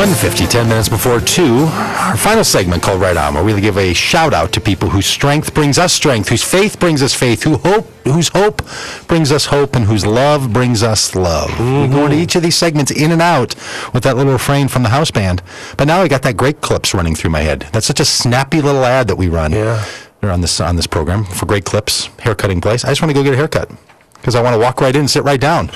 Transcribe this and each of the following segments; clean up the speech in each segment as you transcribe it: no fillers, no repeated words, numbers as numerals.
1:50, 10 minutes before 2. Our final segment called Right On, where we give a shout out to people whose strength brings us strength, whose faith brings us faith, whose hope brings us hope, and whose love brings us love. We go into each of these segments in and out with that little refrain from the house band. But now I got that great clips running through my head. That's such a snappy little ad that we run on this program for Great Clips, haircutting place. I just want to go get a haircut because I want to walk right in and sit right down.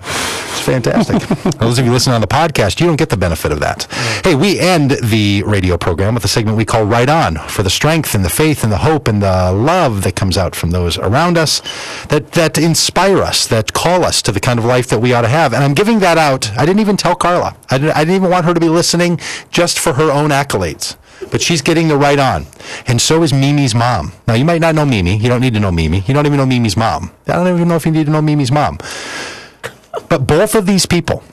It's fantastic. Those of you listening on the podcast, you don't get the benefit of that. Hey, we end the radio program with a segment we call Right On, for the strength and the faith and the hope and the love that comes out from those around us, that inspire us, that call us to the kind of life that we ought to have. And I'm giving that out. I didn't even tell Carla. I didn't even want her to be listening just for her own accolades. But she's getting the right on. And so is Mimi's mom. Now, you might not know Mimi. You don't need to know Mimi. You don't even know Mimi's mom. I don't even know if you need to know Mimi's mom. But both of these people,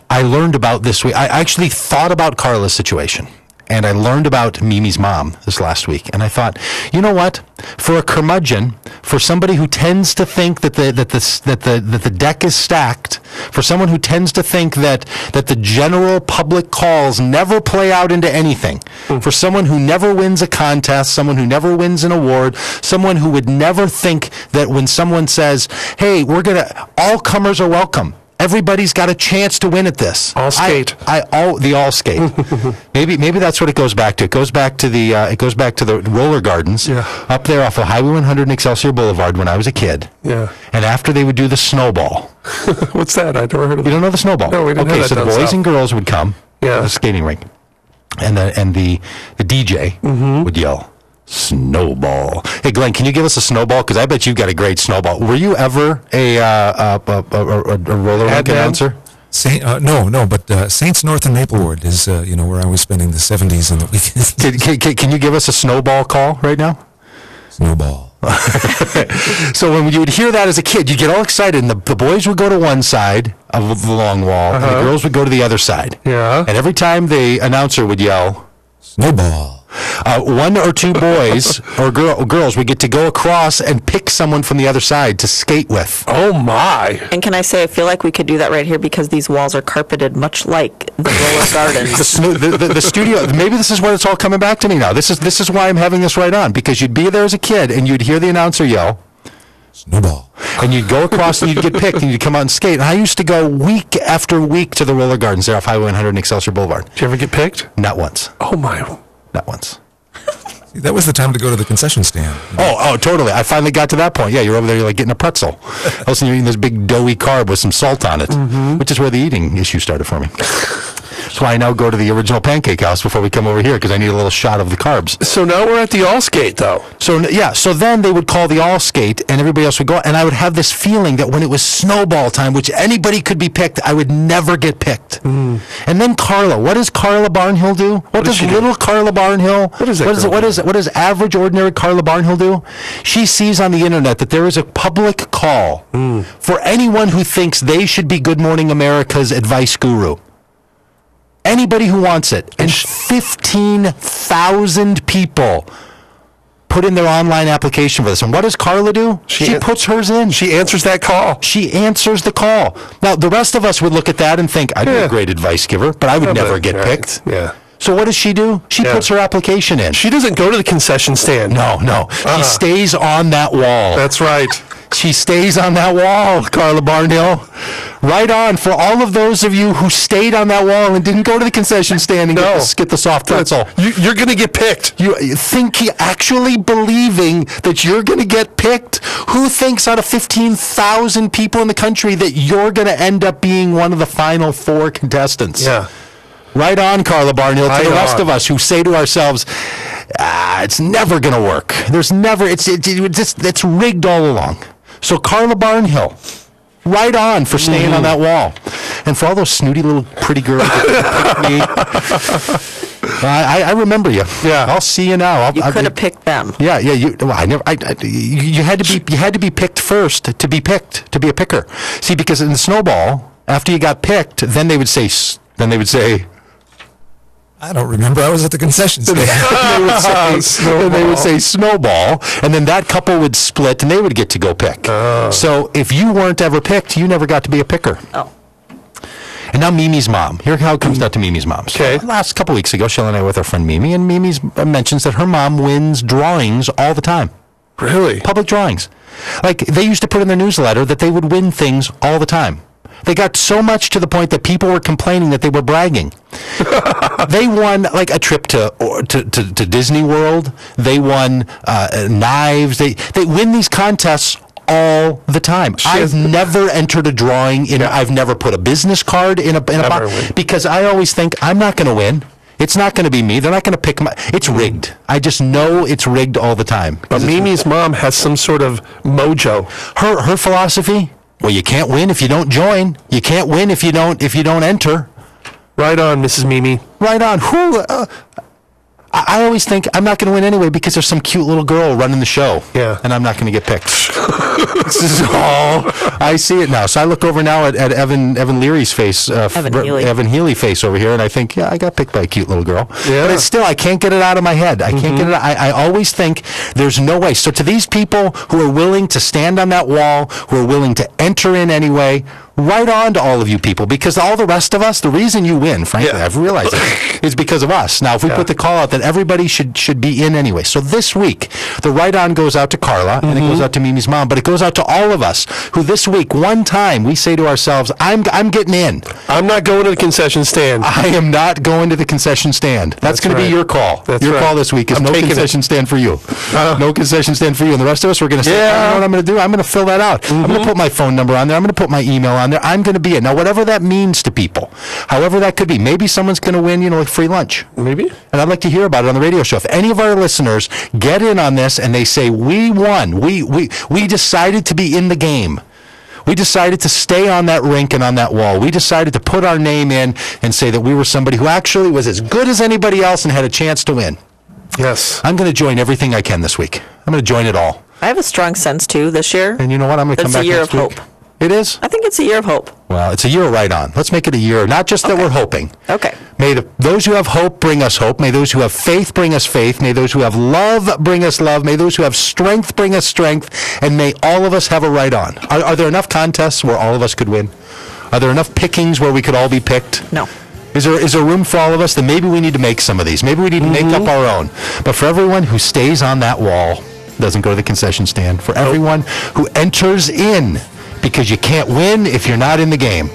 I learned about this week. I actually thought about Carla's situation, and I learned about Mimi's mom this last week. And I thought, you know what? For a curmudgeon, for somebody who tends to think that the deck is stacked, for someone who tends to think that the general public calls never play out into anything, for someone who never wins a contest, someone who never wins an award, someone who would never think that when someone says, hey, all comers are welcome, everybody's got a chance to win at this. All skate. The all skate. maybe that's what it goes back to. It goes back to the roller gardens up there off of Highway 100 and Excelsior Boulevard when I was a kid. Yeah. And after they would do the snowball. What's that? I never heard of it. You don't know the snowball? No, we didn't know that. Okay, so the boys and girls would come to the skating rink, and the DJ would yell, snowball. Hey, Glenn, can you give us a snowball? Because I bet you've got a great snowball. Were you ever a roller rink announcer? No, but Saints North and Maplewood is where I was spending the 70s and the weekends. Can you give us a snowball call right now? Snowball. So when you would hear that as a kid, you'd get all excited, and the boys would go to one side of the long wall, and the girls would go to the other side. Yeah. And every time the announcer would yell, snowball, one or two boys or girls would get to go across and pick someone from the other side to skate with. Oh, my. And can I say, I feel like we could do that right here because these walls are carpeted much like the roller gardens. The studio, maybe this is where it's all coming back to me now. This is why I'm having this right on, because you'd be there as a kid and you'd hear the announcer yell, snowball. And you'd go across and you'd get picked and you'd come out and skate. And I used to go week after week to the roller gardens there off Highway 100 and Excelsior Boulevard. Did you ever get picked? Not once. Oh, my. Not once. See, that was the time to go to the concession stand. Oh, totally. I finally got to that point. Yeah, you're over there, you're like getting a pretzel. All of a sudden you're eating this big doughy carb with some salt on it, which is where the eating issue started for me. That's why I now go to the original Pancake House before we come over here, because I need a little shot of the carbs. So now we're at the all skate, though. So then they would call the all skate, and everybody else would go, and I would have this feeling that when it was snowball time, which anybody could be picked, I would never get picked. And then Carla, what does Carla Barnhill do? What does little Carla Barnhill? What does average, ordinary Carla Barnhill do? She sees on the internet that there is a public call for anyone who thinks they should be Good Morning America's advice guru. Anybody who wants it. And 15,000 people put in their online application for this. And what does Carla do? She puts hers in. She answers that call. She answers the call. Now, the rest of us would look at that and think, I'd be a great advice giver, but I would never get picked. Yeah. So what does she do? She puts her application in. She doesn't go to the concession stand. No. She stays on that wall. That's right. She stays on that wall, Carla Barnhill. Right on. For all of those of you who stayed on that wall and didn't go to the concession stand and get the soft pretzel. You're going to get picked. You think actually believing that you're going to get picked? Who thinks out of 15,000 people in the country that you're going to end up being one of the final 4 contestants? Yeah. Right on, Carla Barnhill. To the rest of us who say to ourselves, it's never going to work. It's rigged all along. So Carla Barnhill, right on for staying on that wall. And for all those snooty little pretty girls that picked me, I remember you. Yeah. I'll see you now. You could have picked them. Yeah. You had to be picked first to be picked, to be a picker. See, because in the snowball, after you got picked, then they would say, I don't remember. I was at the concession stand. They would say snowball, and then that couple would split, and they would get to go pick. So if you weren't ever picked, you never got to be a picker. Oh. And now Mimi's mom. Here how it comes down to Mimi's mom. So Okay. last couple weeks ago, Shelley and I were with our friend Mimi, and Mimi mentions that her mom wins drawings all the time. Really? Public drawings. Like, they used to put in their newsletter that they would win things all the time. They got so much to the point that people were complaining that they were bragging. They won like a trip to Disney World. They won knives. They win these contests all the time. I've never entered a drawing in. I've never put a business card in a box because I always think I'm not going to win. It's not going to be me. They're not going to pick my. It's rigged. I just know it's rigged all the time. But Mimi's mom has some sort of mojo. Her philosophy. Well, you can't win if you don't join. You can't win if you don't enter. Right on, Mrs. Mimi. Right on. I always think I'm not going to win anyway because there's some cute little girl running the show. Yeah. And I'm not going to get picked. This is all. I see it now. So I look over now at Evan Leary's face. Evan Healy face over here, and I think, yeah, I got picked by a cute little girl. Yeah. But it's still, I can't get it out of my head. I can't get it out. I always think there's no way. So to these people who are willing to stand on that wall, who are willing to enter in anyway, right on to all of you people, because all the rest of us, the reason you win, frankly, I've realized it, is because of us. Now, if we put the call out that everybody should be in anyway. So this week, the right on goes out to Carla, and it goes out to Mimi's mom, but it goes out to all of us who this week, one time, we say to ourselves, I'm getting in. I'm not going to the concession stand. I am not going to the concession stand. That's going to be your call. Your call this week is no concession stand for you. No concession stand for you. And the rest of us, we're going to say, you know what I'm going to do? I'm going to fill that out. I'm going to put my phone number on there. I'm going to put my email on there. I'm going to be it. Now, whatever that means to people, however that could be, maybe someone's going to win, like free lunch. Maybe. And I'd like to hear about it on the radio show. If any of our listeners get in on this and they say, we won, we decided to be in the game. We decided to stay on that rink and on that wall. We decided to put our name in and say that we were somebody who actually was as good as anybody else and had a chance to win. Yes. I'm going to join everything I can this week. I'm going to join it all. I have a strong sense, too, this year. And you know what? I'm going to come back next week. It's a year of hope. It is? I think it's a year of hope. Well, it's a year right on. Let's make it a year, not just that we're hoping. Okay. May those who have hope bring us hope. May those who have faith bring us faith. May those who have love bring us love. May those who have strength bring us strength. And may all of us have a right on. Are there enough contests where all of us could win? Are there enough pickings where we could all be picked? No. Is there room for all of us? Then maybe we need to make some of these. Maybe we need to make up our own. But for everyone who stays on that wall, doesn't go to the concession stand, for everyone who enters in, because you can't win if you're not in the game.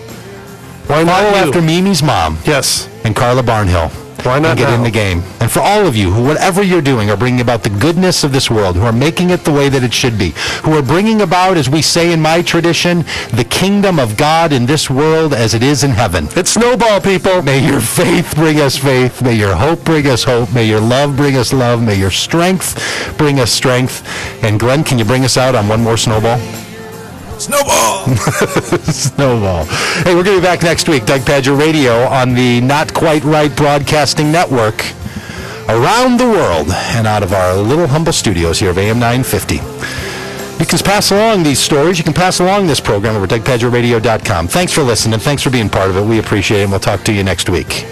Why not Follow you? after Mimi's mom. Yes. And Carla Barnhill. Why not and get now? in the game. And for all of you who, whatever you're doing, are bringing about the goodness of this world, who are making it the way that it should be, who are bringing about, as we say in my tradition, the kingdom of God in this world as it is in heaven. It's snowball, people. May your faith bring us faith. May your hope bring us hope. May your love bring us love. May your strength bring us strength. And Glenn, can you bring us out on one more snowball? Snowball! Snowball. Hey, we're going to be back next week. Doug Pagitt Radio on the Not Quite Right Broadcasting Network around the world and out of our little humble studios here of AM 950. You can pass along these stories. You can pass along this program over at DougPagittRadio.com. Thanks for listening. Thanks for being part of it. We appreciate it, and we'll talk to you next week.